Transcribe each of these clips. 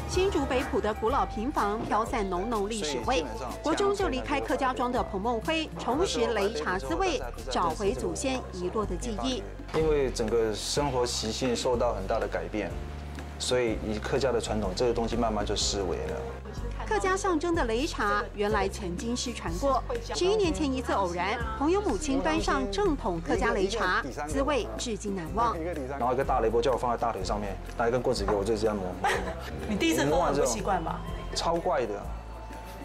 新竹北埔的古老平房，飘散浓浓历史味。国中就离开客家庄的彭孟煇，重拾擂茶滋味，找回祖先遗落的记忆。因为整个生活习性受到很大的改变，所以以客家的传统这个东西慢慢就失为了。 客家象征的擂茶，原来曾经失传过。11年前一次偶然，朋友母亲端上正统客家擂茶，滋味至今难忘。然后一个大擂钵叫我放在大腿上面，拿一根棍子给我，就这样磨。你第一次喝完不习惯吧？超怪的，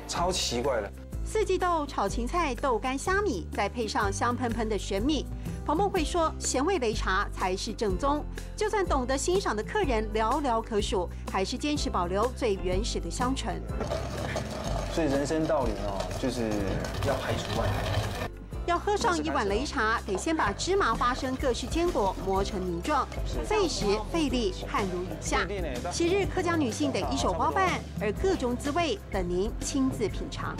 超奇怪的。四季豆炒芹菜、豆干、虾米，再配上香喷喷的玄米。 彭孟煇说：“咸味擂茶才是正宗，就算懂得欣赏的客人寥寥可数，还是坚持保留最原始的香醇。所以人生道理哦，就是要排除万难。要喝上一碗擂茶，得先把芝麻、花生各式坚果磨成泥状，费时费力，汗如雨下。昔日客家女性得一手包办，而各种滋味等您亲自品尝。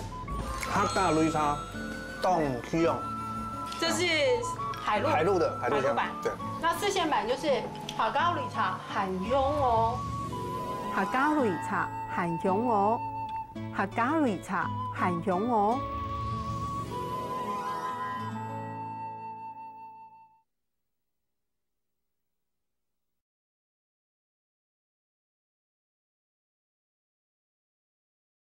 hagὼgaḽuiќcaʼ hanʼhiongὼ，这是。”海陆版，对。那4线版就是hagὼgaḽuiќcaʼ 한형어 hagὼgaḽuiќcaʼ 한형어，hagȯ가루이차 한형어。